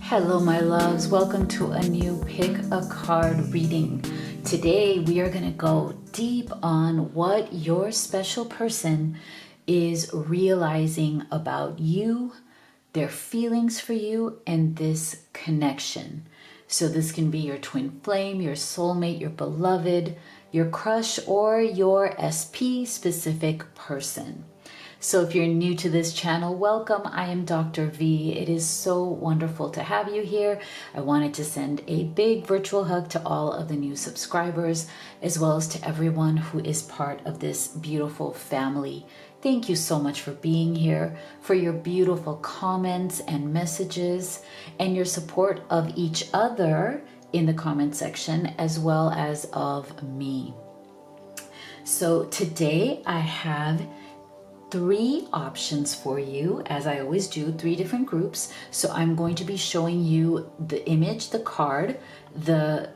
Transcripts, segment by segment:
Hello, my loves. Welcome to a new Pick a Card reading. Today, we are going to go deep on what your special person is realizing about you, their feelings for you, and this connection. So this can be your twin flame, your soulmate, your beloved, your crush, or your SP specific person. So if you're new to this channel, welcome. I am Dr. V. It is so wonderful to have you here. I wanted to send a big virtual hug to all of the new subscribers, as well as to everyone who is part of this beautiful family. Thank you so much for being here, for your beautiful comments and messages, and your support of each other in the comment section, as well as of me. So today I have 3 options for you, as I always do, 3 different groups. So I'm going to be showing you the image, the card, the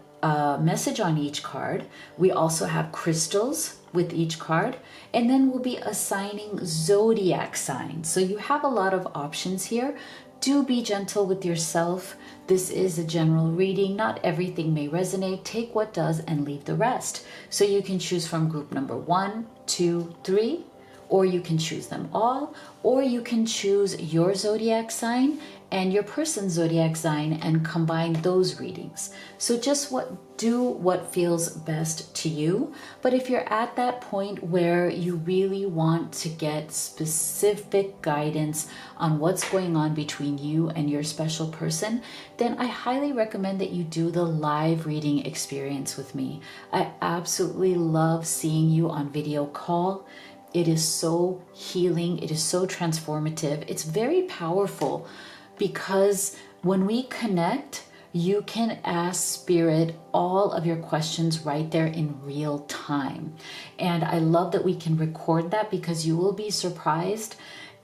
message on each card. We also have crystals with each card, and then we'll be assigning zodiac signs. So you have a lot of options here. Do be gentle with yourself. This is a general reading. Not everything may resonate. Take what does and leave the rest. So you can choose from group number 1, 2, 3, or you can choose them all, or you can choose your zodiac sign and your person's zodiac sign and combine those readings. So just do what feels best to you. But if you're at that point where you really want to get specific guidance on what's going on between you and your special person, then I highly recommend that you do the live reading experience with me. I absolutely love seeing you on video call. It is so healing. It is so transformative. It's very powerful because when we connect, you can ask Spirit all of your questions right there in real time. And I love that we can record that because you will be surprised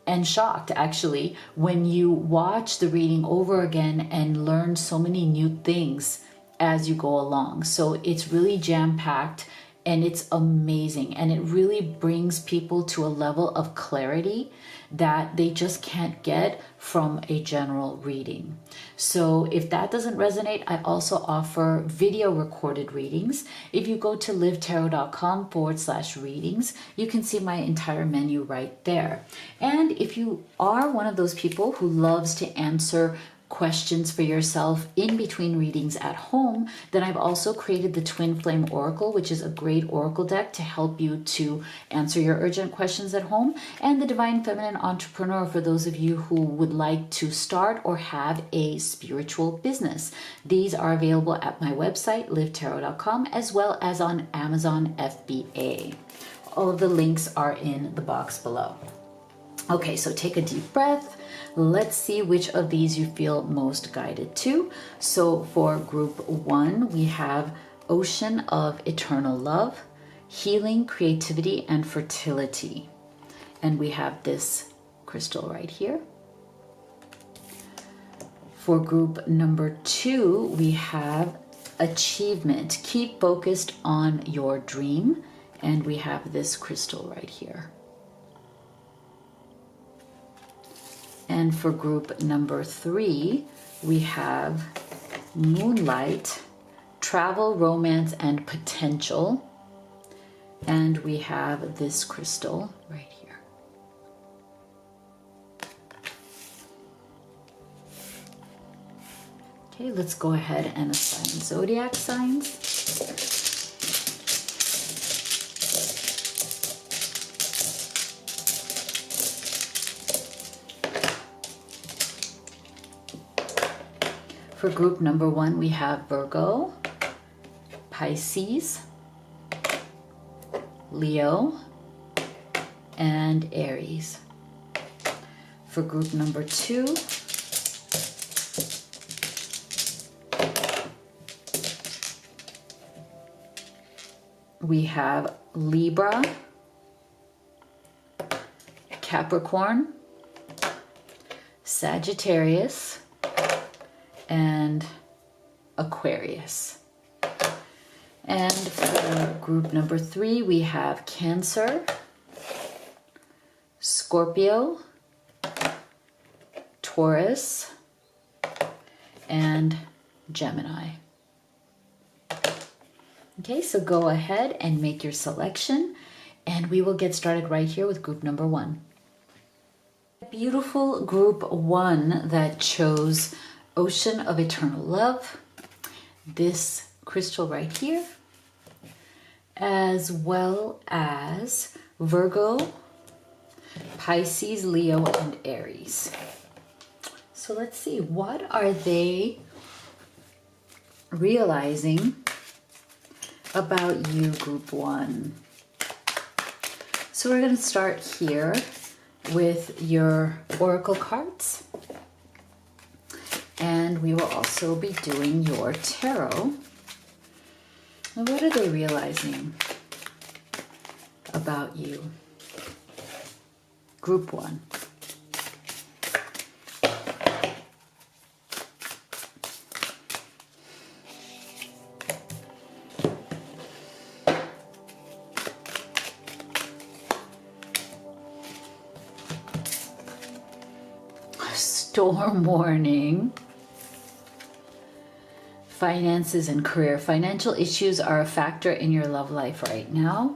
and shocked, actually, when you watch the reading over again and learn so many new things as you go along. So it's really jam-packed. And it's amazing, and it really brings people to a level of clarity that they just can't get from a general reading. So if that doesn't resonate, I also offer video recorded readings. If you go to livetarot.com/readings, you can see my entire menu right there. And if you are one of those people who loves to answer questions for yourself in between readings at home, then I've also created the Twin Flame Oracle, which is a great oracle deck to help you to answer your urgent questions at home, and the Divine Feminine Entrepreneur for those of you who would like to start or have a spiritual business. These are available at my website, livetarot.com, as well as on Amazon FBA. All of the links are in the box below. Okay, so take a deep breath. Let's see which of these you feel most guided to. So for group 1, we have Ocean of Eternal Love, Healing, Creativity, and Fertility. And we have this crystal right here. For group number 2, we have Achievement, Keep Focused on Your Dream. And we have this crystal right here. And for group number 3, we have Moonlight, Travel, Romance, and Potential. And we have this crystal right here. Okay, let's go ahead and assign zodiac signs. For group number 1, we have Virgo, Pisces, Leo, and Aries. For group number 2, we have Libra, Capricorn, Sagittarius, and Aquarius. And for group number 3, we have Cancer, Scorpio, Taurus, and Gemini. Okay, so go ahead and make your selection, and we will get started right here with group number 1. Beautiful group 1 that chose Ocean of Eternal Love, this crystal right here, as well as Virgo, Pisces, Leo, and Aries. So let's see, what are they realizing about you, group 1? So we're going to start here with your oracle cards, and we will also be doing your tarot. And what are they realizing about you, group 1? Storm warning. Finances and career. Financial issues are a factor in your love life right now.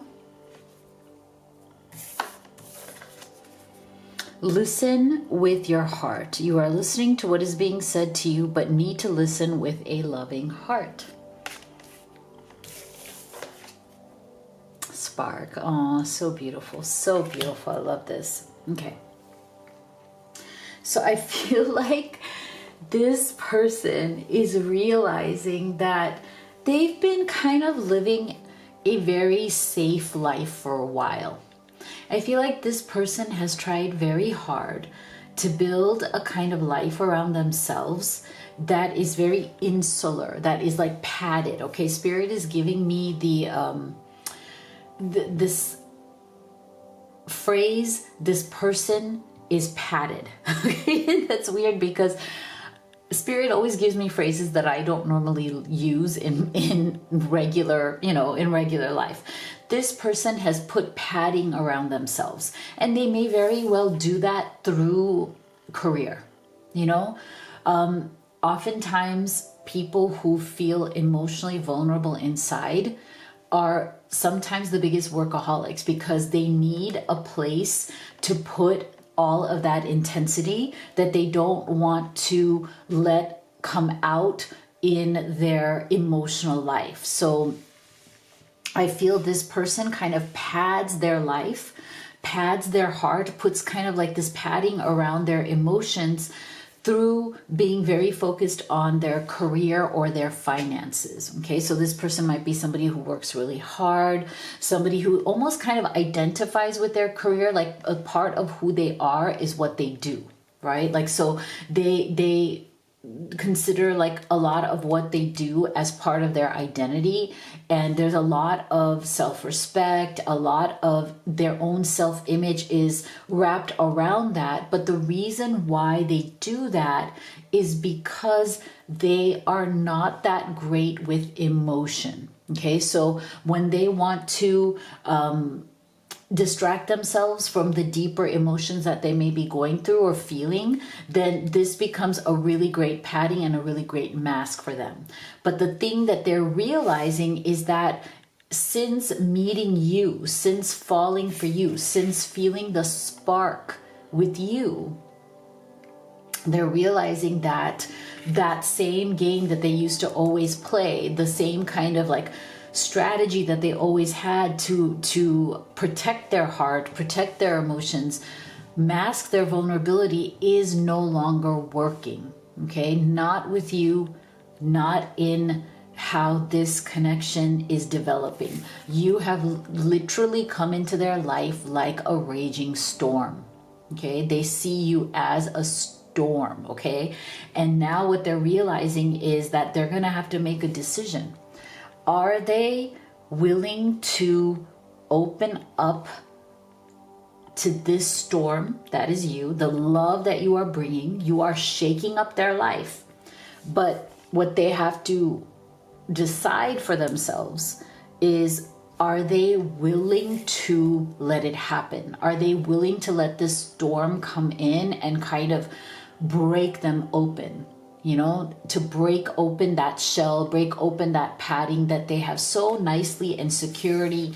Listen with your heart. You are listening to what is being said to you, but need to listen with a loving heart. Spark. Oh, so beautiful. So beautiful. I love this. Okay. So I feel like this person is realizing that they've been kind of living a very safe life for a while. I feel like this person has tried very hard to build a kind of life around themselves that is very insular, that is like padded. Okay, Spirit is giving me this phrase, this person is padded. That's weird because Spirit always gives me phrases that I don't normally use in regular, in regular life. This person has put padding around themselves, and they may very well do that through career. Oftentimes people who feel emotionally vulnerable inside are sometimes the biggest workaholics because they need a place to put all of that intensity that they don't want to let come out in their emotional life. So I feel this person kind of pads their life, pads their heart, puts kind of like this padding around their emotions through being very focused on their career or their finances. Okay, so this person might be somebody who works really hard, somebody who almost kind of identifies with their career, like a part of who they are is what they do, right? Like, so they consider like a lot of what they do as part of their identity, and there's a lot of self-respect, a lot of their own self-image is wrapped around that. But the reason why they do that is because they are not that great with emotion. Okay, so when they want to distract themselves from the deeper emotions that they may be going through or feeling, then this becomes a really great padding and a really great mask for them. But the thing that they're realizing is that since meeting you, since falling for you, since feeling the spark with you, they're realizing that that same game that they used to always play, the same kind of like strategy that they always had to protect their heart, protect their emotions, mask their vulnerability, is no longer working. Okay, not with you, not in how this connection is developing. You have literally come into their life like a raging storm. Okay, they see you as a storm. Okay, and now what they're realizing is that they're gonna have to make a decision. Are they willing to open up to this storm that is you, the love that you are bringing? You are shaking up their life. But what they have to decide for themselves is, are they willing to let it happen? Are they willing to let this storm come in and kind of break them open? to break open that shell, break open that padding that they have so nicely and securely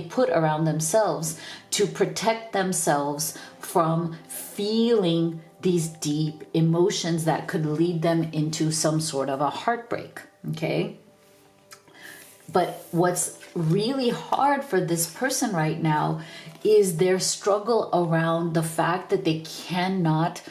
put around themselves to protect themselves from feeling these deep emotions that could lead them into some sort of a heartbreak. Okay. But what's really hard for this person right now is their struggle around the fact that they cannot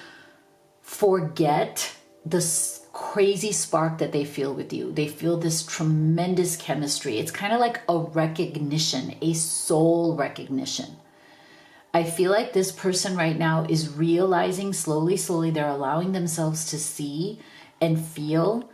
forget this crazy spark that they feel with you. They feel this tremendous chemistry. It's kind of like a recognition, a soul recognition. I feel like this person right now is realizing slowly, they're allowing themselves to see and feel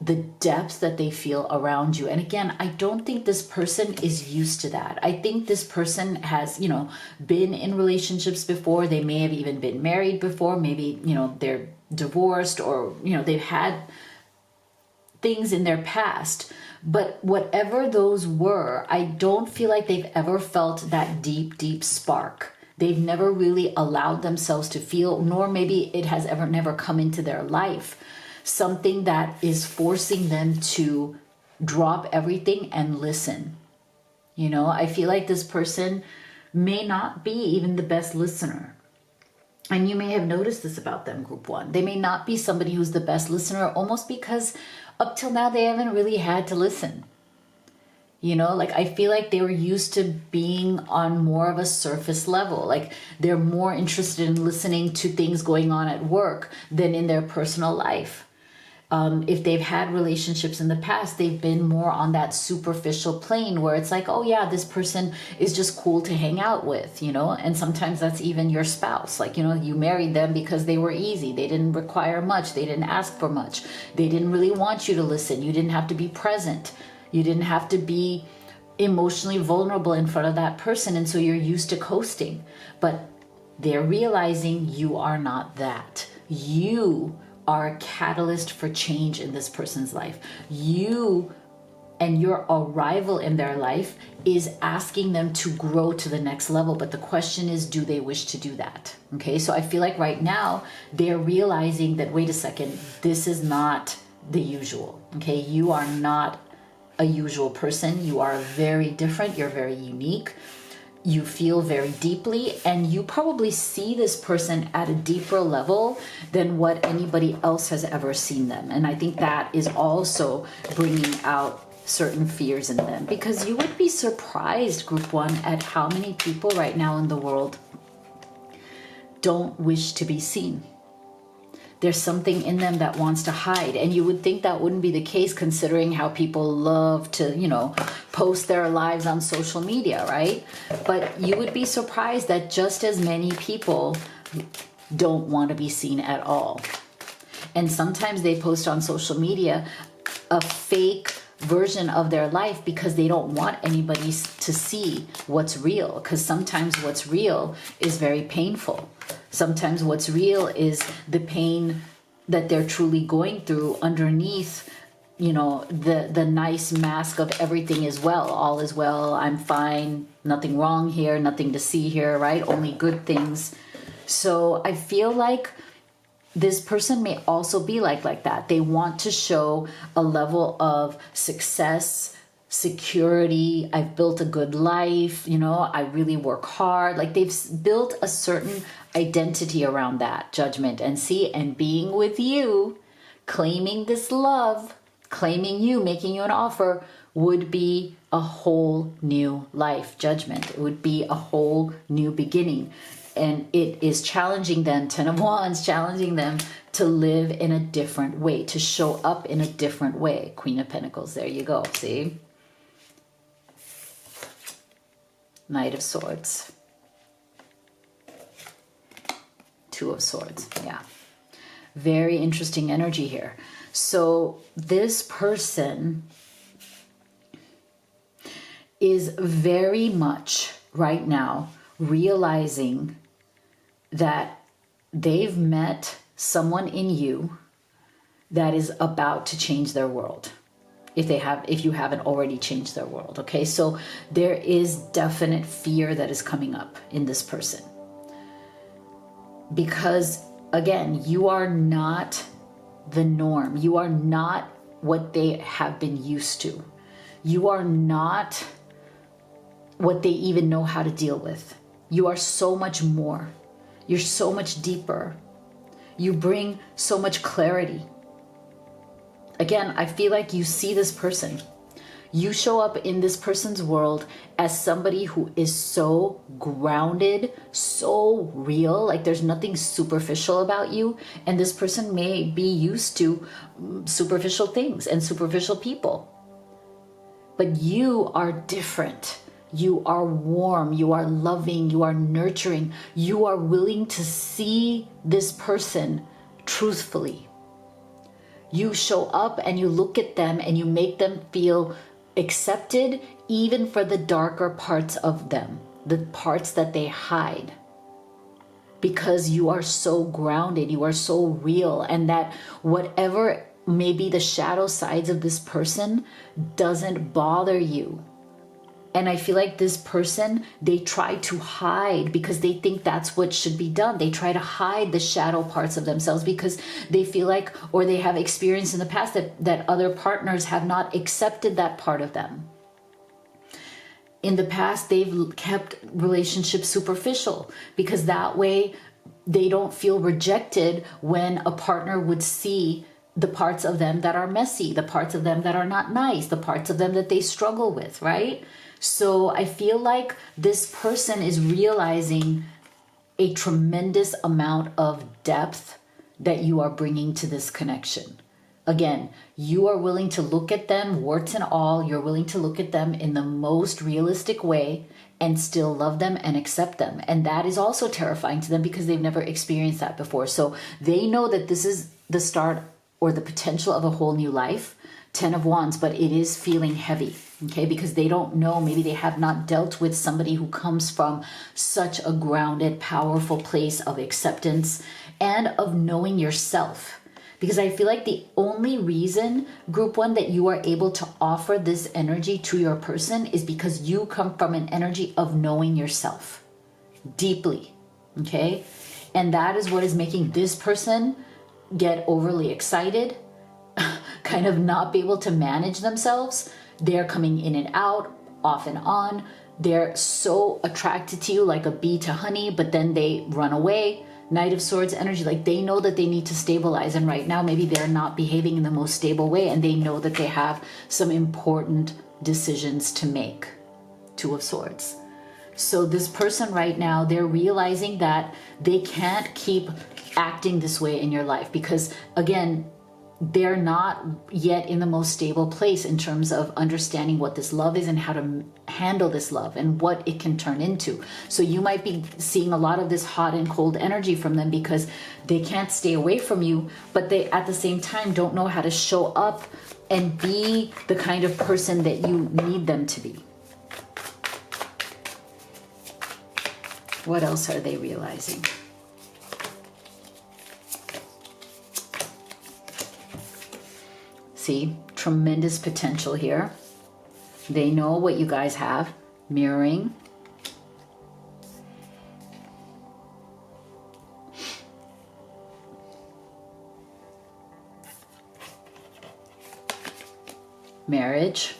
the depth that they feel around you. And again, I don't think this person is used to that. I think this person has, been in relationships before. They may have even been married before. Maybe, they're divorced, or, they've had things in their past. But whatever those were, I don't feel like they've ever felt that deep spark. They've never really allowed themselves to feel, nor maybe it has never come into their life, something that is forcing them to drop everything and listen. I feel like this person may not be even the best listener. And you may have noticed this about them, group one. They may not be somebody who's the best listener, almost because up till now they haven't really had to listen. I feel like they were used to being on more of a surface level. Like they're more interested in listening to things going on at work than in their personal life. If they've had relationships in the past, they've been more on that superficial plane where it's like, oh yeah, this person is just cool to hang out with, and sometimes that's even your spouse. Like, you married them because they were easy. They didn't require much. They didn't ask for much. They didn't really want you to listen. You didn't have to be present. You didn't have to be emotionally vulnerable in front of that person. And so you're used to coasting, but they're realizing you are not that. You are a catalyst for change in this person's life. You and your arrival in their life is asking them to grow to the next level. But the question is, do they wish to do that? Okay, so I feel like right now they're realizing that, wait a second, this is not the usual. Okay, you are not a usual person. You are very different. You're very unique. You feel very deeply, and you probably see this person at a deeper level than what anybody else has ever seen them. And I think that is also bringing out certain fears in them, because you would be surprised, group one, at how many people right now in the world don't wish to be seen. There's something in them that wants to hide. And you would think that wouldn't be the case, considering how people love to, post their lives on social media, right? But you would be surprised that just as many people don't want to be seen at all. And sometimes they post on social media a fake version of their life because they don't want anybody to see what's real. Because sometimes what's real is very painful. Sometimes what's real is the pain that they're truly going through underneath, the nice mask of everything is well, all is well, I'm fine, nothing wrong here, nothing to see here, right? Only good things. So I feel like this person may also be like that. They want to show a level of success, security. I've built a good life. I really work hard. Like they've built a certain identity around that judgment and being with you, claiming this love, claiming you, making you an offer would be a whole new life. Judgment. It would be a whole new beginning. And it is challenging them, 10 of Wands, challenging them to live in a different way, to show up in a different way. Queen of Pentacles, there you go, see? Knight of Swords. Two of Swords, yeah. Very interesting energy here. So this person is very much right now realizing that they've met someone in you that is about to change their world. If you haven't already changed their world, okay? So there is definite fear that is coming up in this person. Because again, you are not the norm. You are not what they have been used to. You are not what they even know how to deal with. You are so much more. You're so much deeper. You bring so much clarity. Again, I feel like you see this person. You show up in this person's world as somebody who is so grounded, so real, like there's nothing superficial about you. And this person may be used to superficial things and superficial people. But you are different. You are warm, you are loving, you are nurturing. You are willing to see this person truthfully. You show up and you look at them and you make them feel accepted, even for the darker parts of them, the parts that they hide. Because you are so grounded, you are so real, and that whatever may be the shadow sides of this person doesn't bother you. And I feel like this person, they try to hide because they think that's what should be done. They try to hide the shadow parts of themselves because they feel like, or they have experienced in the past that other partners have not accepted that part of them. In the past, they've kept relationships superficial because that way they don't feel rejected when a partner would see the parts of them that are messy, the parts of them that are not nice, the parts of them that they struggle with, right? So I feel like this person is realizing a tremendous amount of depth that you are bringing to this connection. Again, you are willing to look at them, warts and all. You're willing to look at them in the most realistic way and still love them and accept them. And that is also terrifying to them because they've never experienced that before. So they know that this is the start or the potential of a whole new life. 10 of Wands, but it is feeling heavy, okay? Because they don't know, maybe they have not dealt with somebody who comes from such a grounded, powerful place of acceptance and of knowing yourself. Because I feel like the only reason, Group 1, that you are able to offer this energy to your person is because you come from an energy of knowing yourself deeply, okay? And that is what is making this person get overly excited, kind of not be able to manage themselves. They're coming in and out, off and on. They're so attracted to you like a bee to honey, but then they run away. Knight of Swords energy, like they know that they need to stabilize. And right now, maybe they're not behaving in the most stable way. And they know that they have some important decisions to make. Two of Swords. So this person right now, they're realizing that they can't keep acting this way in your life because, again, they're not yet in the most stable place in terms of understanding what this love is and how to handle this love and what it can turn into. So you might be seeing a lot of this hot and cold energy from them because they can't stay away from you, but they at the same time don't know how to show up and be the kind of person that you need them to be. What else are they realizing? See, tremendous potential here. They know what you guys have. Mirroring. Marriage.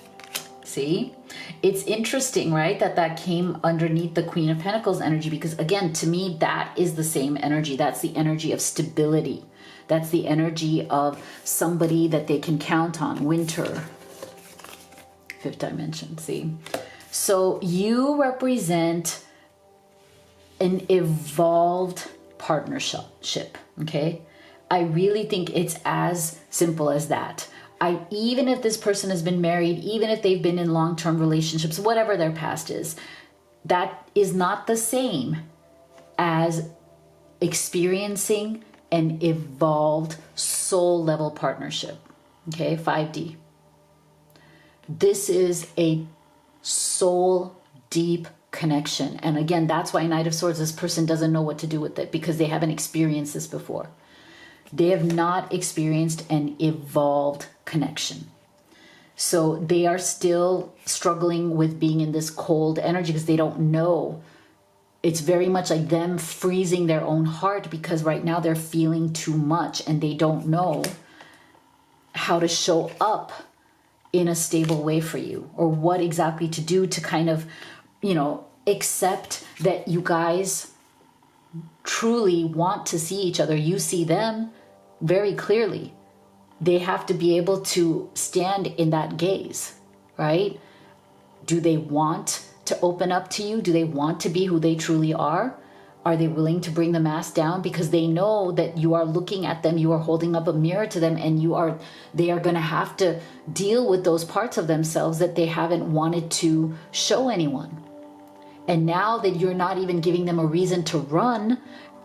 See? It's interesting, right? That came underneath the Queen of Pentacles energy because, again, to me, that is the same energy. That's the energy of stability. That's the energy of somebody that they can count on. Winter. Fifth dimension, see? So you represent an evolved partnership, okay? I really think it's as simple as that. Even if this person has been married, even if they've been in long-term relationships, whatever their past is, that is not the same as experiencing an evolved soul level partnership. Okay, 5D. This is a soul deep connection. And again, that's why Knight of Swords, this person doesn't know what to do with it because they haven't experienced this before. They have not experienced an evolved connection. So they are still struggling with being in this cold energy because they don't know. It's very much like them freezing their own heart because right now they're feeling too much and they don't know how to show up in a stable way for you, or what exactly to do to kind of, accept that you guys truly want to see each other. You see them very clearly. They have to be able to stand in that gaze, right? Do they want to open up to you? Do they want to be who they truly are? Are they willing to bring the mask down because they know that you are looking at them, you are holding up a mirror to them, and they are going to have to deal with those parts of themselves that they haven't wanted to show anyone. And now that you're not even giving them a reason to run,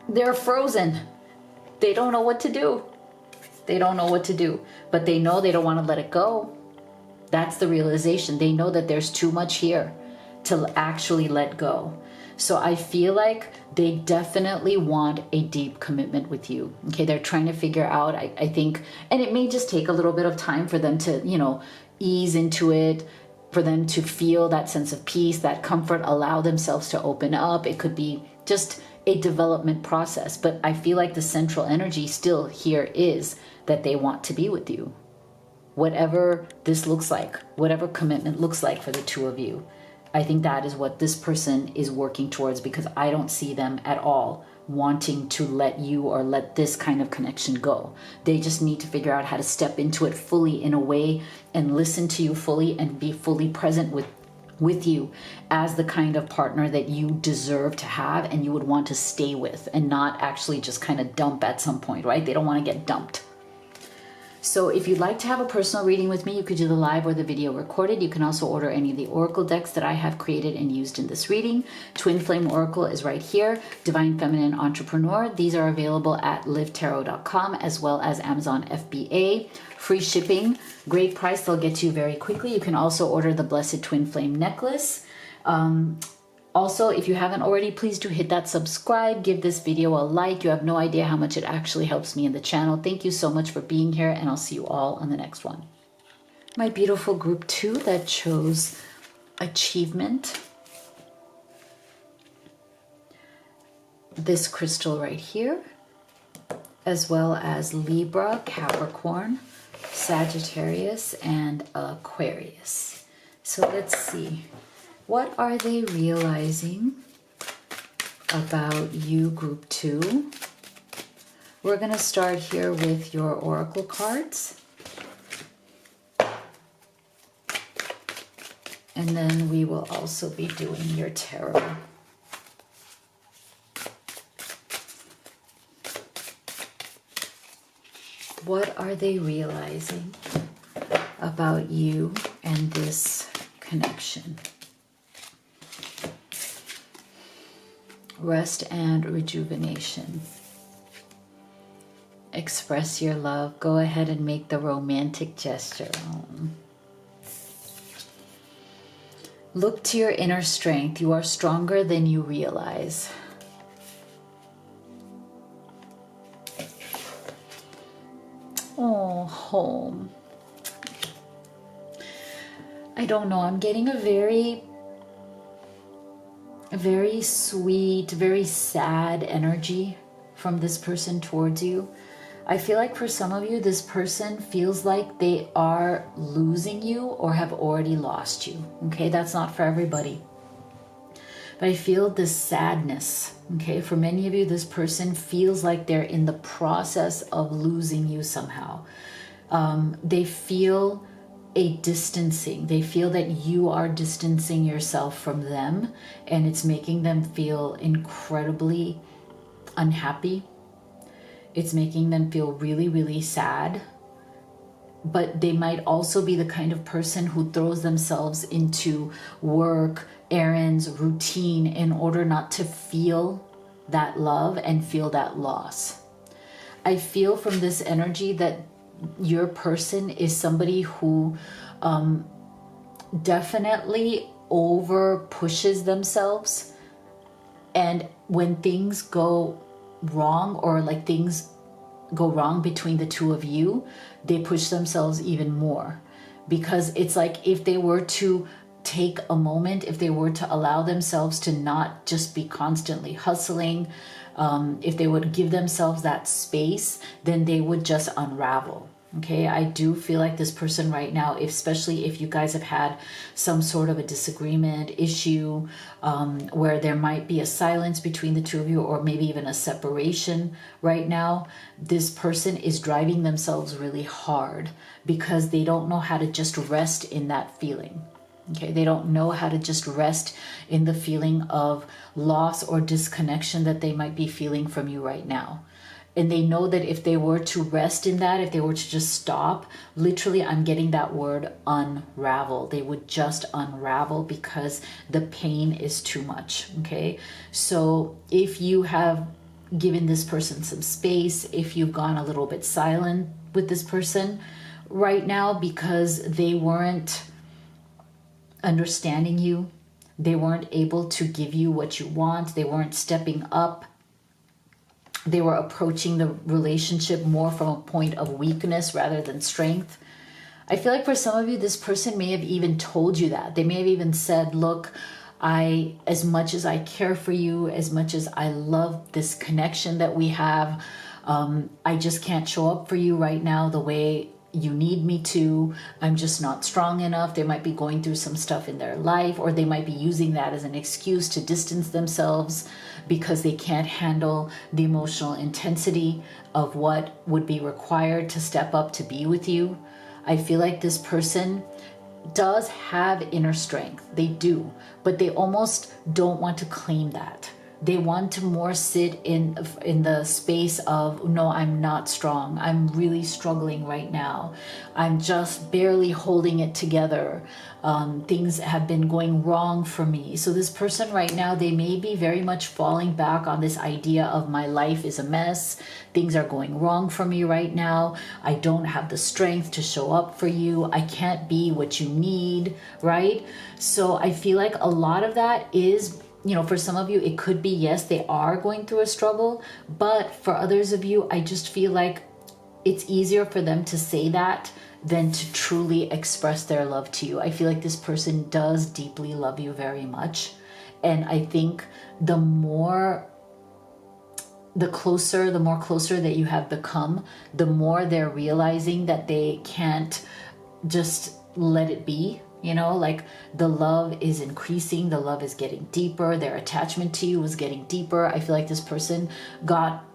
they're frozen. They don't know what to do. They don't know what to do, but they know they don't want to let it go. That's the realization. They know that there's too much here to actually let go. So I feel like they definitely want a deep commitment with you. Okay, they're trying to figure out, I think, and it may just take a little bit of time for them to, ease into it, for them to feel that sense of peace, that comfort, allow themselves to open up. It could be just a development process, but I feel like the central energy still here is that they want to be with you. Whatever this looks like, whatever commitment looks like for the two of you, I think that is what this person is working towards, because I don't see them at all wanting to let you or let this kind of connection go. They just need to figure out how to step into it fully in a way and listen to you fully and be fully present with you as the kind of partner that you deserve to have and you would want to stay with, and not actually just kind of dump at some point, right? They don't want to get dumped. So if you'd like to have a personal reading with me, you could do the live or the video recorded. You can also order any of the oracle decks that I have created and used in this reading. Twin Flame Oracle is right here. Divine Feminine Entrepreneur. These are available at livetarot.com as well as Amazon FBA. Free shipping, great price. They'll get to you very quickly. You can also order the Blessed Twin Flame Necklace. Also, if you haven't already, please do hit that subscribe, give this video a like. You have no idea how much it actually helps me in the channel. Thank you so much for being here, and I'll see you all on the next one. My beautiful group 2 that chose achievement. This crystal right here, as well as Libra, Capricorn, Sagittarius, and Aquarius. So let's see. What are they realizing about you, group 2? We're going to start here with your oracle cards. And then we will also be doing your tarot. What are they realizing about you and this connection? Rest and rejuvenation. Express your love. Go ahead and make the romantic gesture. Look to your inner strength. You are stronger than you realize. Oh, home. I don't know. I'm getting a very sweet, very sad energy from this person towards you. I feel like for some of you, this person feels like they are losing you or have already lost you. Okay, that's not for everybody. But I feel this sadness. Okay, for many of you, this person feels like they're in the process of losing you somehow. They feel a distancing. They feel that you are distancing yourself from them, and it's making them feel incredibly unhappy. It's making them feel really, really sad. But they might also be the kind of person who throws themselves into work, errands, routine in order not to feel that love and feel that loss. I feel from this energy that your person is somebody who definitely over pushes themselves, and when things go wrong, or like things go wrong between the two of you, they push themselves even more, because it's like if they were to take a moment, if they were to allow themselves to not just be constantly hustling, if they would give themselves that space, then they would just unravel. Okay, I do feel like this person right now, especially if you guys have had some sort of a disagreement, issue, where there might be a silence between the two of you, or maybe even a separation right now, this person is driving themselves really hard because they don't know how to just rest in that feeling. Okay, they don't know how to just rest in the feeling of loss or disconnection that they might be feeling from you right now. And they know that if they were to rest in that, if they were to just stop, literally I'm getting that word unravel. They would just unravel because the pain is too much. Okay, so if you have given this person some space, if you've gone a little bit silent with this person right now because they weren't understanding you, they weren't able to give you what you want, they weren't stepping up, they were approaching the relationship more from a point of weakness rather than strength. I feel like for some of you, this person may have even told you that. They may have even said, look, as much as I care for you, as much as I love this connection that we have, I just can't show up for you right now the way you need me to. I'm just not strong enough. They might be going through some stuff in their life, or they might be using that as an excuse to distance themselves because they can't handle the emotional intensity of what would be required to step up to be with you. I feel like this person does have inner strength. They do, but they almost don't want to claim that. They want to more sit in the space of, no, I'm not strong. I'm really struggling right now. I'm just barely holding it together. Things have been going wrong for me. So this person right now, they may be very much falling back on this idea of my life is a mess. Things are going wrong for me right now. I don't have the strength to show up for you. I can't be what you need, right? So I feel like a lot of that is, for some of you, it could be, yes, they are going through a struggle, but for others of you, I just feel like it's easier for them to say that than to truly express their love to you. I feel like this person does deeply love you very much. And I think the more closer that you have become, the more they're realizing that they can't just let it be. Like the love is increasing, the love is getting deeper, their attachment to you is getting deeper. I feel like this person got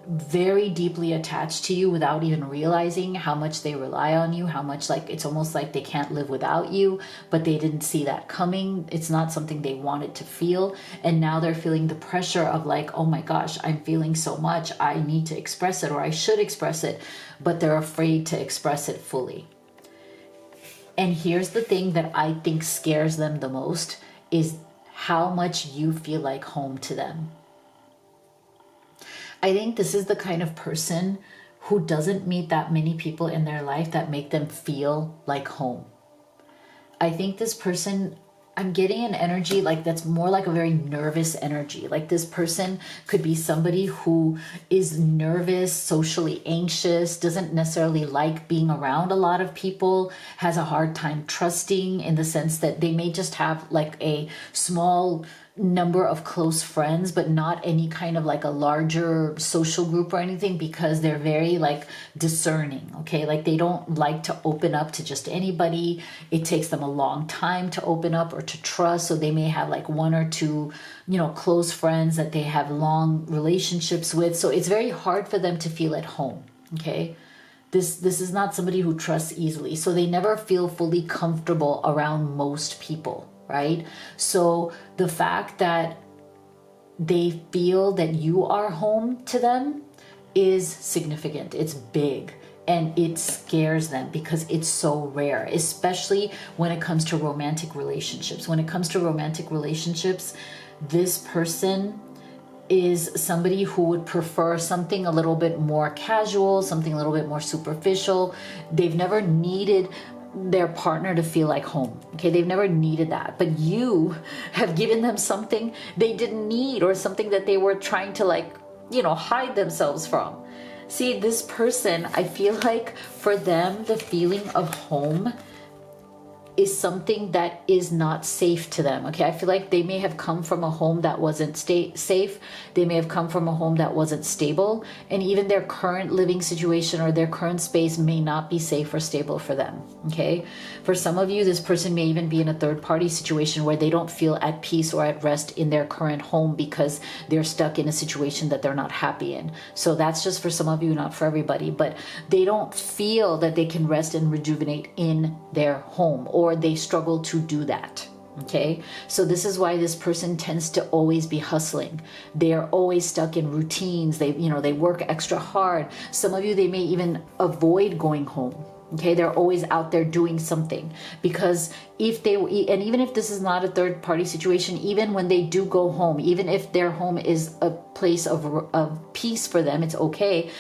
very deeply attached to you without even realizing how much they rely on you, how much it's almost like they can't live without you, but they didn't see that coming. It's not something they wanted to feel. And now they're feeling the pressure of oh my gosh, I'm feeling so much. I need to express it, or I should express it, but they're afraid to express it fully. And here's the thing that I think scares them the most is how much you feel like home to them. I think this is the kind of person who doesn't meet that many people in their life that make them feel like home. I think this person, I'm getting an energy that's more like a very nervous energy. Like this person could be somebody who is nervous, socially anxious, doesn't necessarily like being around a lot of people, has a hard time trusting, in the sense that they may just have a small number of close friends, but not any kind of a larger social group or anything, because they're very discerning. Okay, they don't like to open up to just anybody. It takes them a long time to open up or to trust, so they may have one or two close friends that they have long relationships with, so it's very hard for them to feel at home. Okay, this is not somebody who trusts easily, so they never feel fully comfortable around most people, right? So the fact that they feel that you are home to them is significant. It's big, and it scares them because it's so rare, especially when it comes to romantic relationships. When it comes to romantic relationships, this person is somebody who would prefer something a little bit more casual, something a little bit more superficial. They've never needed their partner to feel like home. Okay, they've never needed that, but you have given them something they didn't need, or something that they were trying to hide themselves from. See, this person, I feel like for them, the feeling of home is something that is not safe to them. Okay, I feel like they may have come from a home that wasn't safe. They may have come from a home that wasn't stable, and even their current living situation or their current space may not be safe or stable for them. Okay, for some of you, this person may even be in a third party situation where they don't feel at peace or at rest in their current home because they're stuck in a situation that they're not happy in. So that's just for some of you, not for everybody, but they don't feel that they can rest and rejuvenate in their home, or they struggle to do that. Okay, so this is why this person tends to always be hustling. They are always stuck in routines. They work extra hard. Some of you, they may even avoid going home. Okay, they're always out there doing something, because even if this is not a third party situation, even when they do go home, even if their home is a place of peace for them, it's okay.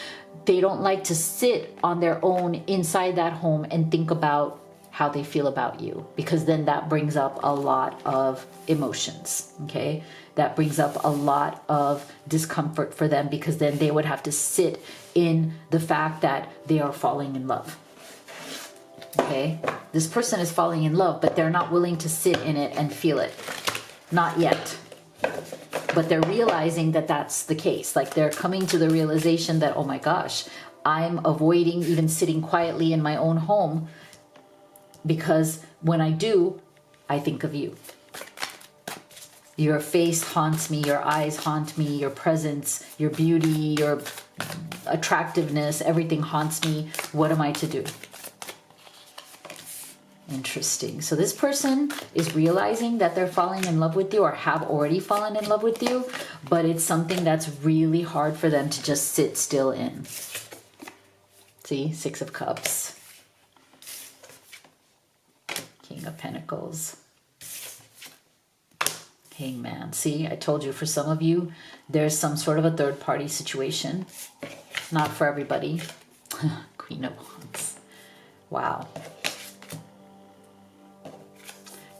They don't like to sit on their own inside that home and think about how they feel about you, because then that brings up a lot of emotions. Okay, that brings up a lot of discomfort for them, because then they would have to sit in the fact that they are falling in love. Okay, this person is falling in love, but they're not willing to sit in it and feel it. Not yet. But they're realizing that that's the case. Like, they're coming to the realization that, oh my gosh, I'm avoiding even sitting quietly in my own home, because when I do, I think of you. Your face haunts me, your eyes haunt me, your presence, your beauty, your attractiveness, everything haunts me. What am I to do? Interesting. So this person is realizing that they're falling in love with you, or have already fallen in love with you, but it's something that's really hard for them to just sit still in. See, Six of Cups. King of Pentacles. Hangman. See, I told you, for some of you, there's some sort of a third party situation. Not for everybody. Queen of Wands. Wow.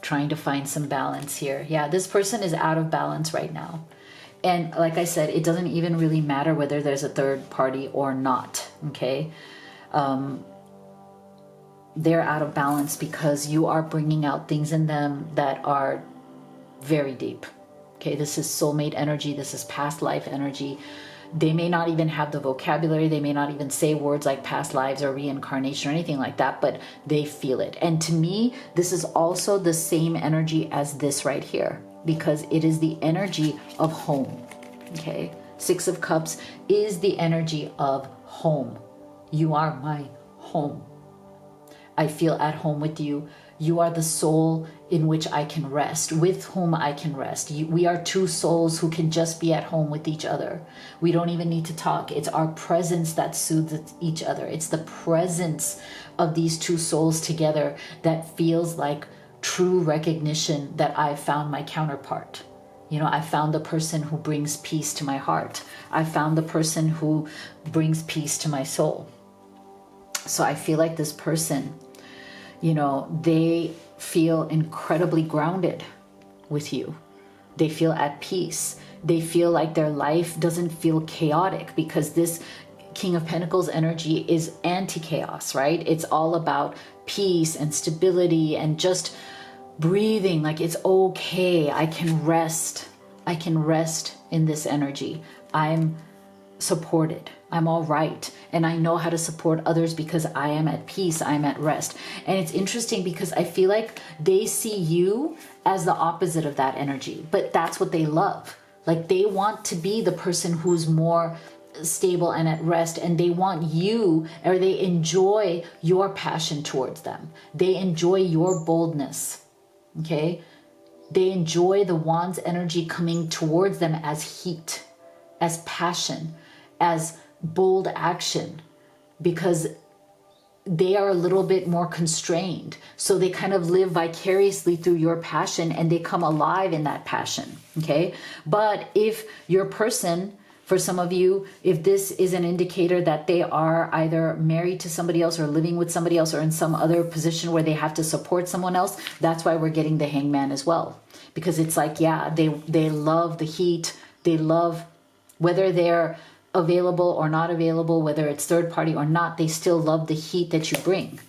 Trying to find some balance here. Yeah, this person is out of balance right now. And like I said, it doesn't even really matter whether there's a third party or not. Okay. They're out of balance because you are bringing out things in them that are very deep. Okay, this is soulmate energy. This is past life energy. They may not even have the vocabulary. They may not even say words like past lives or reincarnation or anything like that, but they feel it. And to me, this is also the same energy as this right here, because it is the energy of home. Okay, Six of Cups is the energy of home. You are my home. I feel at home with you. You are the soul in which I can rest, with whom I can rest. We are two souls who can just be at home with each other. We don't even need to talk. It's our presence that soothes each other. It's the presence of these two souls together that feels like true recognition that I found my counterpart. You know, I found the person who brings peace to my heart. I found the person who brings peace to my soul. So I feel like this person, you know, they feel incredibly grounded with you. They feel at peace. They feel like their life doesn't feel chaotic, because this King of Pentacles energy is anti-chaos, right? It's all about peace and stability and just breathing. Like, it's okay. I can rest. I can rest in this energy. I'm supported. I'm all right. And I know how to support others because I am at peace. I'm at rest. And it's interesting because I feel like they see you as the opposite of that energy, but that's what they love. Like, they want to be the person who's more stable and at rest, and they want you, or they enjoy your passion towards them. They enjoy your boldness. Okay. They enjoy the Wands energy coming towards them as heat, as passion, as bold action, because they are a little bit more constrained. So they kind of live vicariously through your passion, and they come alive in that passion. Okay. But if your person, for some of you, if this is an indicator that they are either married to somebody else or living with somebody else or in some other position where they have to support someone else, that's why we're getting the Hangman as well. Because it's like, yeah, they love the heat. They love, whether they're available or not available, whether it's third party or not, they still love the heat that you bring.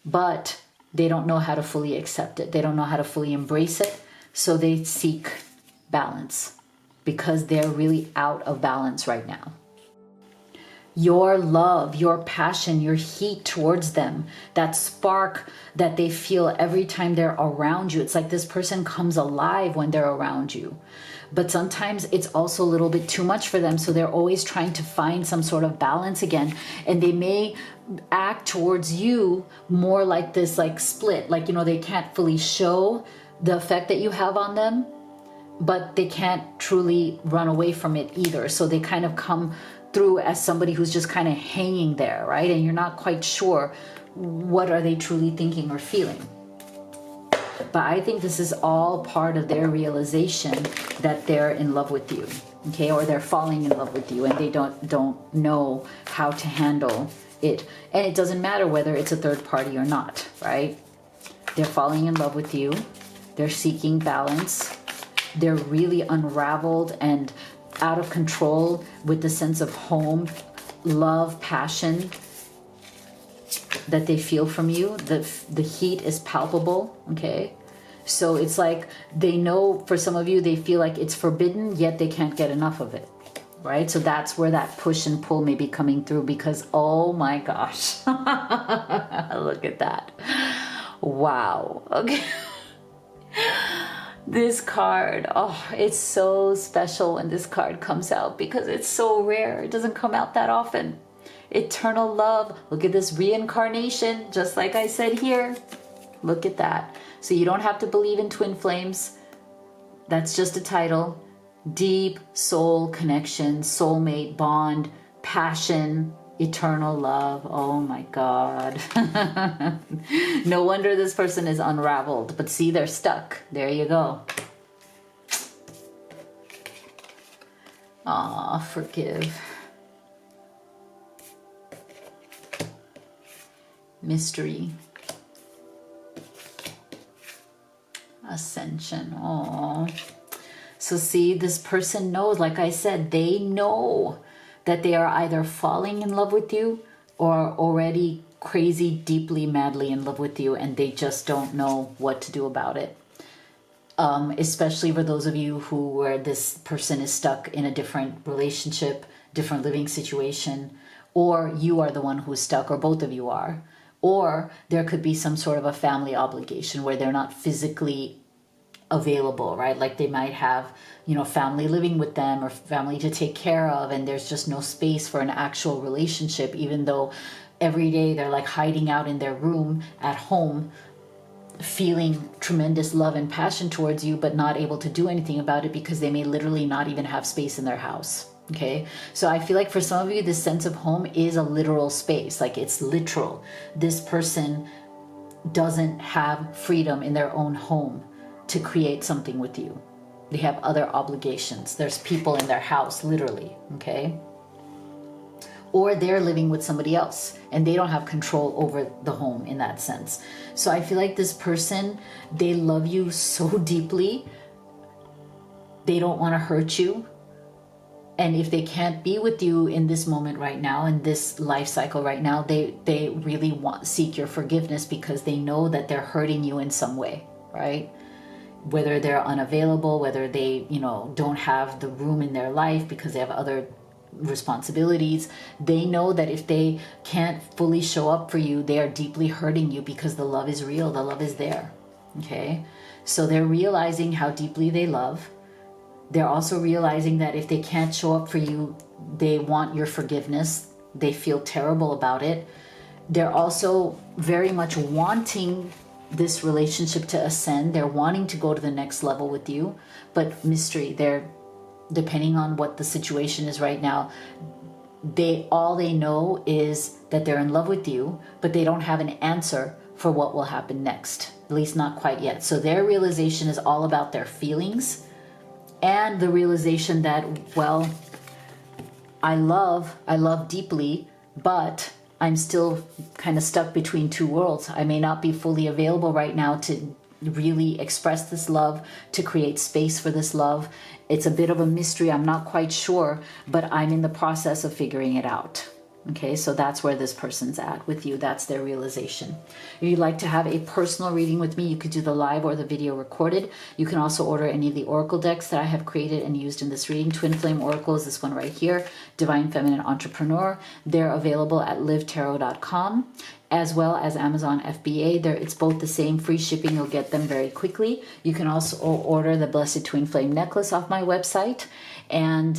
But They don't know how to fully accept it. They don't know how to fully embrace it. So they seek balance because they're really out of balance right now. Your love, your passion, your heat towards them, that spark that they feel every time they're around you. It's like this person comes alive when they're around you. But sometimes it's also a little bit too much for them. So they're always trying to find some sort of balance again. And they may act towards you more like this, like split, like, you know, they can't fully show the effect that you have on them, but they can't truly run away from it either. So they kind of come through as somebody who's just kind of hanging there, right? And you're not quite sure what are they truly thinking or feeling. But I think this is all part of their realization that they're in love with you, okay? Or they're falling in love with you and they don't know how to handle it. And it doesn't matter whether it's a third party or not, right? They're falling in love with you. They're seeking balance. They're really unraveled and out of control with the sense of home, love, passion that they feel from you. The heat is palpable, okay? So it's like they know, for some of you, they feel like it's forbidden, yet they can't get enough of it, right? So that's where that push and pull may be coming through because, oh my gosh, look at that. Wow, okay. This card, oh, it's so special when this card comes out because it's so rare. It doesn't come out that often. Eternal love. Look at this reincarnation, just like I said here. Look at that. So you don't have to believe in twin flames. That's just a title. Deep soul connection, soulmate bond, passion, eternal love. Oh my God. No wonder this person is unraveled. But see, they're stuck. There you go. Aw, forgive. Mystery. Ascension. Oh. So see, this person knows, like I said, they know that they are either falling in love with you or already crazy, deeply, madly in love with you, and they just don't know what to do about it. Especially for those of you where this person is stuck in a different relationship, different living situation, or you are the one who's stuck, or both of you are. Or there could be some sort of a family obligation where they're not physically available, right? Like they might have, you know, family living with them or family to take care of, and there's just no space for an actual relationship, even though every day they're like hiding out in their room at home, feeling tremendous love and passion towards you, but not able to do anything about it because they may literally not even have space in their house. Okay, so I feel like for some of you, this sense of home is a literal space, like it's literal. This person doesn't have freedom in their own home to create something with you. They have other obligations. There's people in their house, literally, okay? Or they're living with somebody else and they don't have control over the home in that sense. So I feel like this person, they love you so deeply. They don't want to hurt you. And if they can't be with you in this moment right now, in this life cycle right now, they really seek your forgiveness because they know that they're hurting you in some way, right? Whether they're unavailable, whether they, you know, don't have the room in their life because they have other responsibilities. They know that if they can't fully show up for you, they are deeply hurting you because the love is real, the love is there, okay? So they're realizing how deeply they love. They're also realizing that if they can't show up for you, they want your forgiveness. They feel terrible about it. They're also very much wanting this relationship to ascend. They're wanting to go to the next level with you. But mystery, they're, depending on what the situation is right now, all they know is that they're in love with you, but they don't have an answer for what will happen next, at least not quite yet. So their realization is all about their feelings and the realization that, well, I love deeply, but I'm still kind of stuck between two worlds. I may not be fully available right now to really express this love, to create space for this love. It's a bit of a mystery. I'm not quite sure, but I'm in the process of figuring it out. Okay, so that's where this person's at with you. That's their realization. If you'd like to have a personal reading with me, you could do the live or the video recorded. You can also order any of the oracle decks that I have created and used in this reading. Twin Flame Oracle is this one right here, Divine Feminine Entrepreneur. They're available at livetarot.com as well as Amazon FBA. It's both the same, free shipping. You'll get them very quickly. You can also order the Blessed Twin Flame necklace off my website. And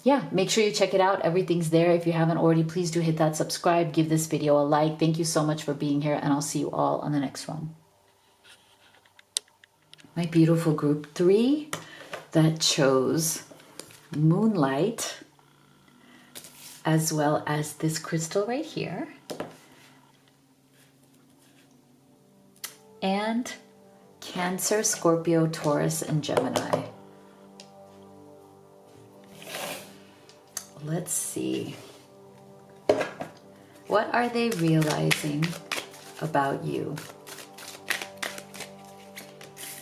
yeah, make sure you check it out. Everything's there. If you haven't already, please do hit that subscribe. Give this video a like. Thank you so much for being here, and I'll see you all on the next one. My beautiful group 3 that chose Moonlight, as well as this crystal right here, and Cancer, Scorpio, Taurus, and Gemini. Let's see. What are they realizing about you?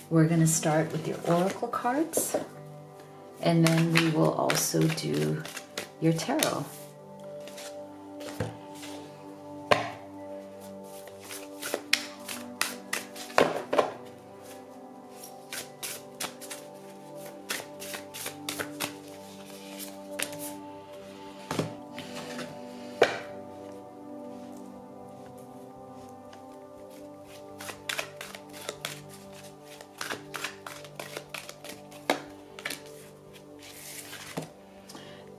We're going to start with your oracle cards, and then we will also do your tarot.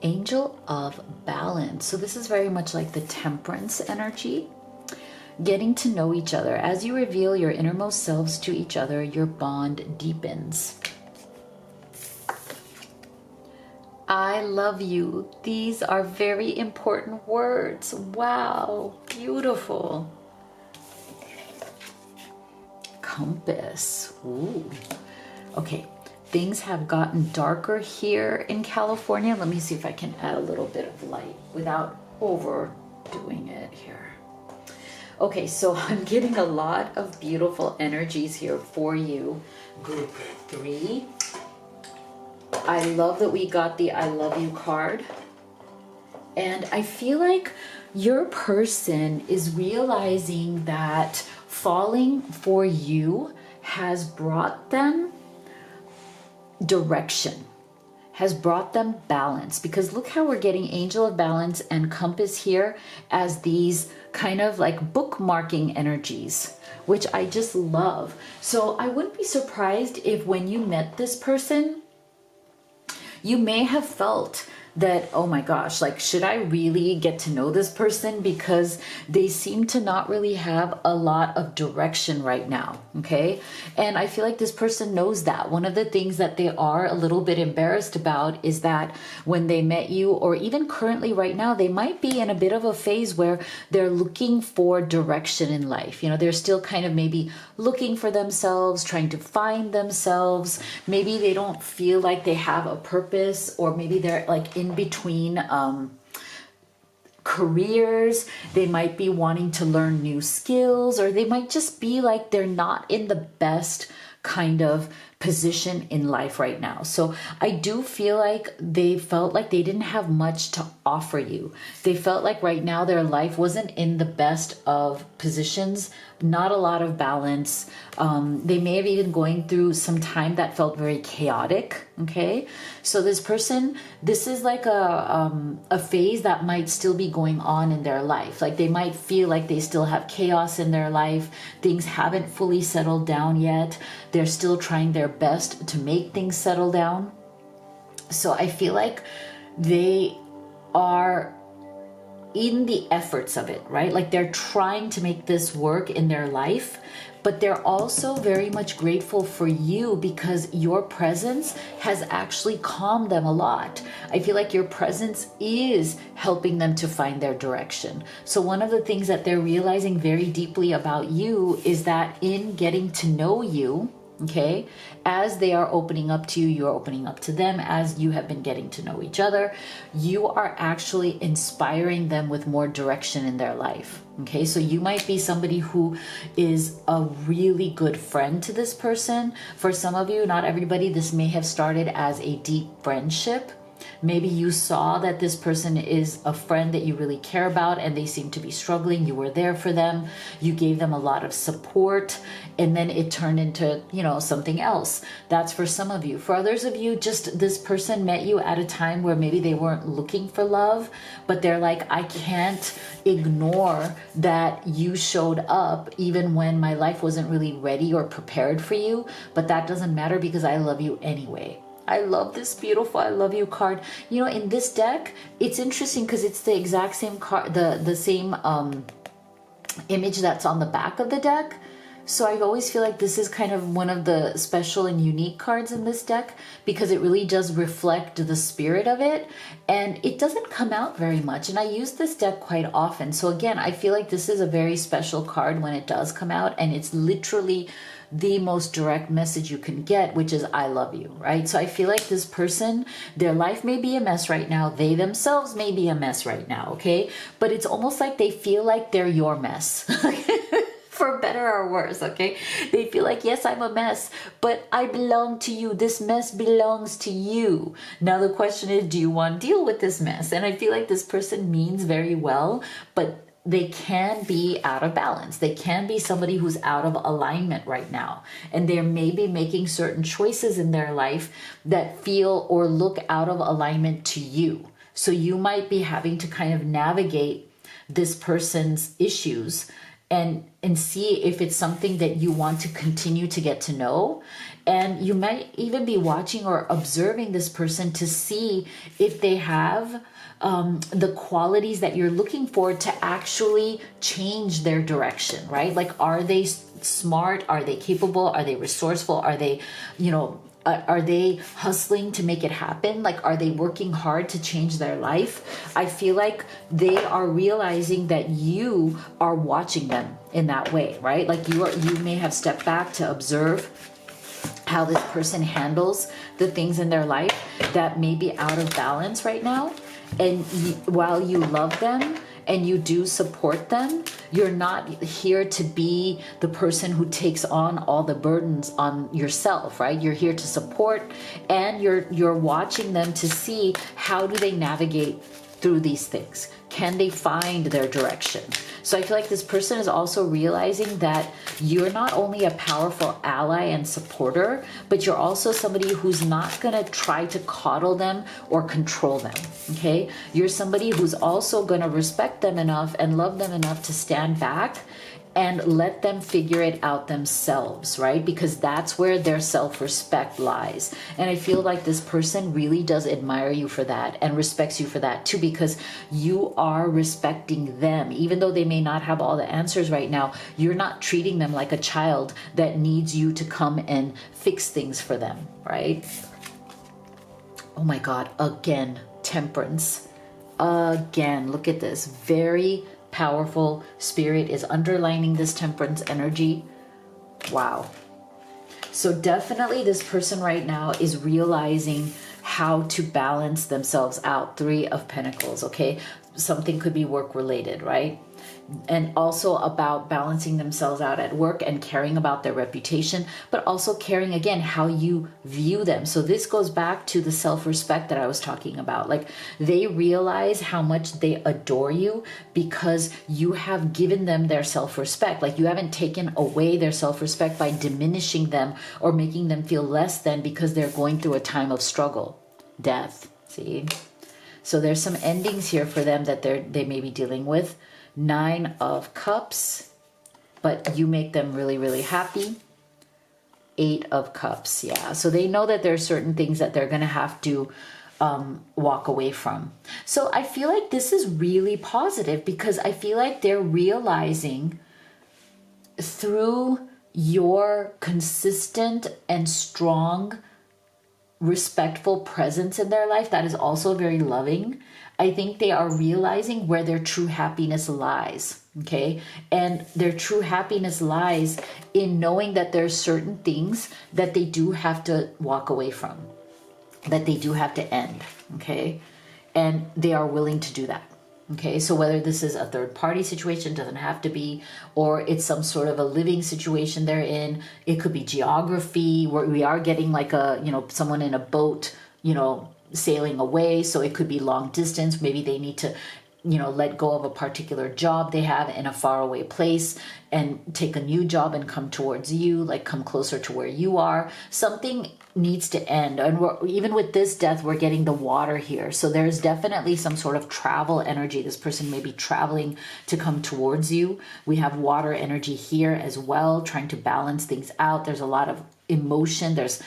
Angel of Balance. So this is very much like the Temperance energy. Getting to know each other. As you reveal your innermost selves to each other, your bond deepens. I love you. These are very important words. Wow, beautiful. Compass. Ooh. Okay. Things have gotten darker here in California. Let me see if I can add a little bit of light without overdoing it here. Okay, so I'm getting a lot of beautiful energies here for you, group 3. I love that we got the I love you card. And I feel like your person is realizing that falling for you has brought them direction, has brought them balance, because look how we're getting Angel of Balance and Compass here as these kind of like bookmarking energies, which I just love. So I wouldn't be surprised if when you met this person, you may have felt that, oh my gosh, like, should I really get to know this person? Because they seem to not really have a lot of direction right now, okay? And I feel like this person knows that. One of the things that they are a little bit embarrassed about is that when they met you, or even currently right now, they might be in a bit of a phase where they're looking for direction in life. You know, they're still kind of maybe looking for themselves, trying to find themselves. Maybe they don't feel like they have a purpose, or maybe they're like in between careers. They might be wanting to learn new skills, or they might just be like they're not in the best kind of position in life right now. So I do feel like they felt like they didn't have much to offer you. They felt like right now their life wasn't in the best of positions, not a lot of balance. They may have even going through some time that felt very chaotic. Okay, so this person, this is like a phase that might still be going on in their life. Like they might feel like they still have chaos in their life. Things haven't fully settled down yet. They're still trying their best to make things settle down. So I feel like they are in the efforts of it, right? Like they're trying to make this work in their life, but they're also very much grateful for you because your presence has actually calmed them a lot. I feel like your presence is helping them to find their direction. So one of the things that they're realizing very deeply about you is that in getting to know you, okay, as they are opening up to you, you're opening up to them. As you have been getting to know each other, you are actually inspiring them with more direction in their life. Okay, so you might be somebody who is a really good friend to this person. For some of you, not everybody, this may have started as a deep friendship. Maybe you saw that this person is a friend that you really care about and they seem to be struggling. You were there for them. You gave them a lot of support, and then it turned into, something else. That's for some of you. For others of you, just this person met you at a time where maybe they weren't looking for love, but they're like, I can't ignore that you showed up even when my life wasn't really ready or prepared for you. But that doesn't matter because I love you anyway. I love this beautiful I love you card. In this deck, it's interesting because it's the exact same card, the same image that's on the back of the deck. So I always feel like this is kind of one of the special and unique cards in this deck because it really does reflect the spirit of it, and it doesn't come out very much. And I use this deck quite often. So again, I feel like this is a very special card when it does come out, and it's literally the most direct message you can get, which is I love you, right? So I feel like this person, their life may be a mess right now. They themselves may be a mess right now, okay? But it's almost like they feel like they're your mess. For better or worse, okay? They feel like, yes, I'm a mess, but I belong to you. This mess belongs to you. Now the question is, do you want to deal with this mess? And I feel like this person means very well, but they can be out of balance. They can be somebody who's out of alignment right now. And they're maybe making certain choices in their life that feel or look out of alignment to you. So you might be having to kind of navigate this person's issues and see if it's something that you want to continue to get to know. And you might even be watching or observing this person to see if they have the qualities that you're looking for to actually change their direction, right? Like, are they smart? Are they capable? Are they resourceful? Are they, are they hustling to make it happen? Like, are they working hard to change their life? I feel like they are realizing that you are watching them in that way, right? Like you may have stepped back to observe how this person handles the things in their life that may be out of balance right now. And while you love them and you do support them, you're not here to be the person who takes on all the burdens on yourself, right? You're here to support, and you're watching them to see how do they navigate through these things. Can they find their direction? So I feel like this person is also realizing that you're not only a powerful ally and supporter, but you're also somebody who's not going to try to coddle them or control them, okay? You're somebody who's also going to respect them enough and love them enough to stand back and let them figure it out themselves, right? Because that's where their self-respect lies. And I feel like this person really does admire you for that and respects you for that too, because you are respecting them. Even though they may not have all the answers right now, you're not treating them like a child that needs you to come and fix things for them, right? Oh my God, again, temperance. Again, look at this. Very powerful spirit is underlining this temperance energy. Wow. So definitely this person right now is realizing how to balance themselves out. 3 of Pentacles, okay? Something could be work related, right? And also about balancing themselves out at work and caring about their reputation, but also caring, again, how you view them. So this goes back to the self-respect that I was talking about. Like, they realize how much they adore you because you have given them their self-respect. Like, you haven't taken away their self-respect by diminishing them or making them feel less than because they're going through a time of struggle, death, see? So there's some endings here for them that they may be dealing with. 9 of Cups, but you make them really, really happy. 8 of Cups, yeah. So they know that there are certain things that they're going to have to walk away from. So I feel like this is really positive because I feel like they're realizing through your consistent and strong, respectful presence in their life that is also very loving. I think they are realizing where their true happiness lies, okay? And their true happiness lies in knowing that there are certain things that they do have to walk away from, that they do have to end, okay? And they are willing to do that, okay? So whether this is a third party situation, doesn't have to be, or it's some sort of a living situation they're in. It could be geography, where we are getting like a, someone in a boat, sailing away. So it could be long distance. Maybe they need to, let go of a particular job they have in a faraway place and take a new job and come towards you, like come closer to where you are. Something needs to end. And even with this death, we're getting the water here. So there's definitely some sort of travel energy. This person may be traveling to come towards you. We have water energy here as well, trying to balance things out. There's a lot of emotion. There's,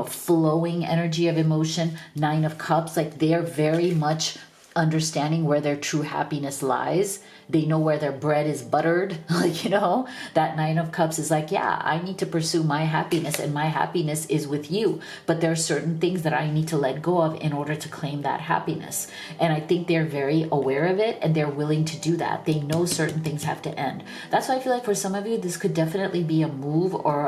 flowing energy of emotion. 9 of Cups, like they're very much understanding where their true happiness lies. They know where their bread is buttered. That 9 of Cups is like, yeah, I need to pursue my happiness, and my happiness is with you. But there are certain things that I need to let go of in order to claim that happiness. And I think they're very aware of it, and they're willing to do that. They know certain things have to end. That's why I feel like for some of you, this could definitely be a move or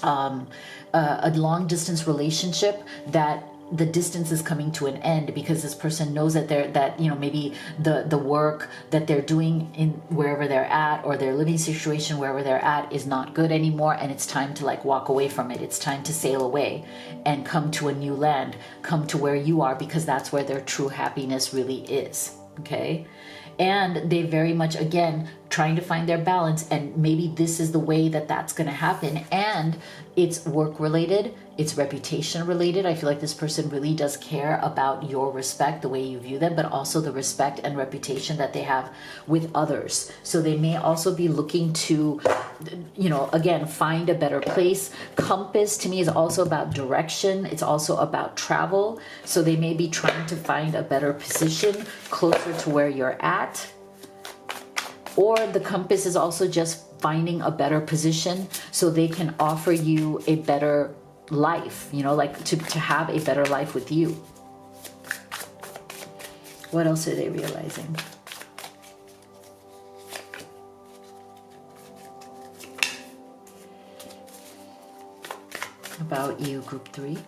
a long distance relationship that the distance is coming to an end, because this person knows that maybe the work that they're doing in wherever they're at, or their living situation wherever they're at, is not good anymore, and it's time to walk away from it. It's time to sail away and come to a new land, come to where you are, because that's where their true happiness really is. Okay. And they very much, again, trying to find their balance, and maybe this is the way that that's going to happen. And it's work related, it's reputation related. I feel like this person really does care about your respect, the way you view them, but also the respect and reputation that they have with others. So they may also be looking to, again, find a better place. Compass to me is also about direction. It's also about travel. So they may be trying to find a better position closer to where you're at. Or the compass is also just finding a better position so they can offer you a better life, to have a better life with you. What else are they realizing? About you, group 3.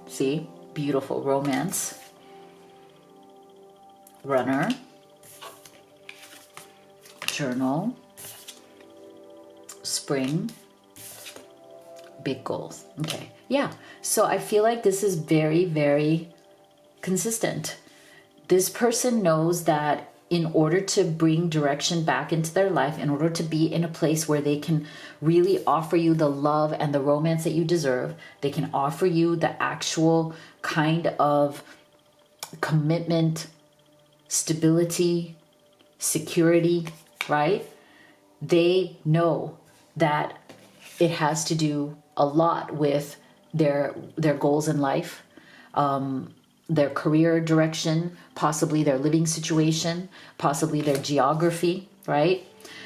See, beautiful romance, runner, journal, spring, big goals. Okay, yeah. So I feel like this is very, very consistent. This person knows that in order to bring direction back into their life, in order to be in a place where they can really offer you the love and the romance that you deserve, they can offer you the actual kind of commitment, stability, security, right? They know that it has to do a lot with their goals in life, their career direction, possibly their living situation, possibly their geography, right?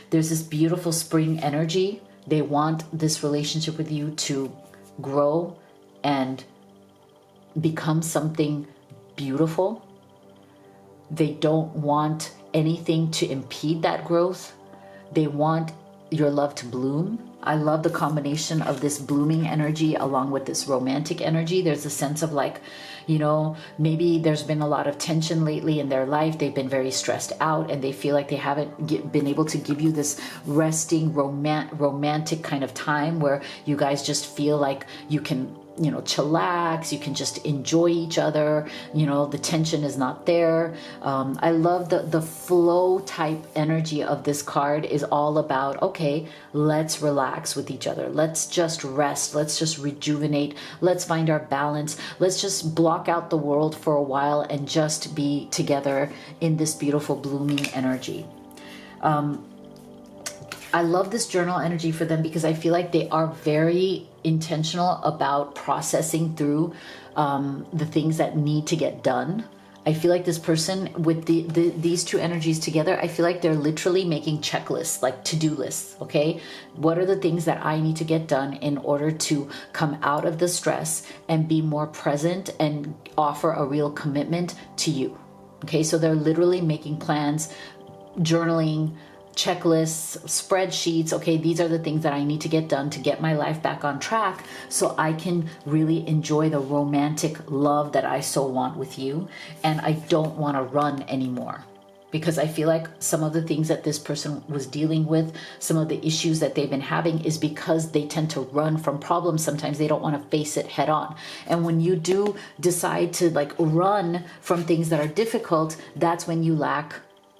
There's this beautiful spring energy. They want this relationship with you to grow and become something beautiful. They don't want anything to impede that growth. They want your love to bloom. I love the combination of this blooming energy along with this romantic energy. There's a sense of maybe there's been a lot of tension lately in their life. They've been very stressed out, and they feel like they haven't been able to give you this resting, romantic kind of time where you guys just feel like you can chillax, you can just enjoy each other, the tension is not there. I love the flow type energy of this card is all about, okay, let's relax with each other. Let's just rest. Let's just rejuvenate. Let's find our balance. Let's just block out the world for a while and just be together in this beautiful blooming energy. I love this journal energy for them because I feel like they are very intentional about processing through the things that need to get done. I feel like this person with these two energies together, I feel like they're literally making checklists, like to-do lists, okay? What are the things that I need to get done in order to come out of the stress and be more present and offer a real commitment to you, okay? So they're literally making plans, journaling, checklists, spreadsheets. Okay, these are the things that I need to get done to get my life back on track so I can really enjoy the romantic love that I so want with you, and I don't want to run anymore. because I feel like some of the things that this person was dealing with, some of the issues that they've been having, is because they tend to run from problems. Sometimes they don't want to face it head on. And when you do decide to like run from things that are difficult, that's when you lack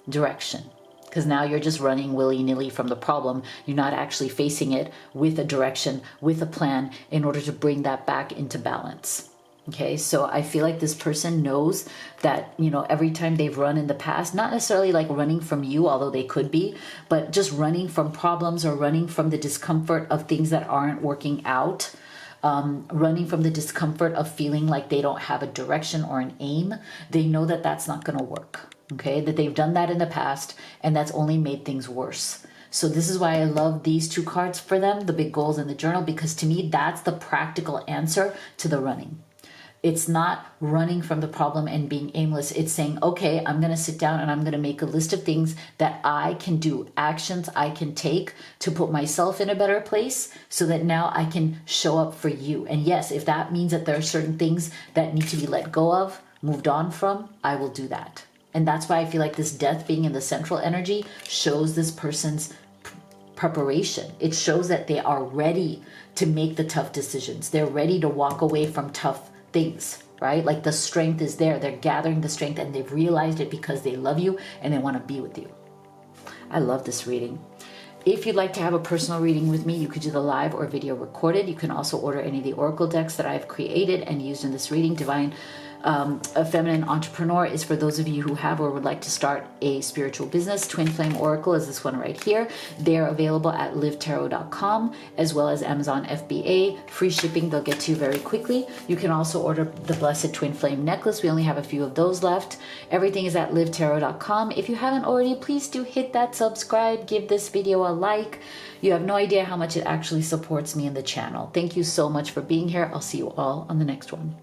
direction. Because now you're just running willy-nilly from the problem. You're not actually facing it with a direction, with a plan, in order to bring that back into balance. Okay, so I feel like this person knows that, you know, every time they've run in the past, not necessarily like running from you, although they could be, but just running from problems or running from the discomfort of things that aren't working out, running from the discomfort of feeling like they don't have a direction or an aim. They know that that's not going to work. Okay, that they've done that in the past, and that's only made things worse. So this is why I love these two cards for them, the big goals and the journal, because to me, that's the practical answer to the running. It's not running from the problem and being aimless. It's saying, okay, I'm going to sit down and I'm going to make a list of things that I can do, actions I can take to put myself in a better place so that now I can show up for you. And yes, if that means that there are certain things that need to be let go of, moved on from, I will do that. And that's why I feel like this death being in the central energy shows this person's preparation. It shows that they are ready to make the tough decisions. They're ready to walk away from tough things, right? Like the strength is there. They're gathering the strength, and they've realized it because they love you and they want to be with you. I love this reading. If you'd like to have a personal reading with me, you could do the live or video recorded. You can also order any of the oracle decks that I've created and used in this reading. Divine a Feminine Entrepreneur is for those of you who have or would like to start a spiritual business. Twin Flame Oracle is this one right here. They're available at livetarot.com as well as Amazon FBA. Free shipping, they'll get to you very quickly. You can also order the Blessed Twin Flame Necklace. We only have a few of those left. Everything is at livetarot.com. If you haven't already, please do hit that subscribe. Give this video a like. You have no idea how much it actually supports me and the channel. Thank you so much for being here. I'll see you all on the next one.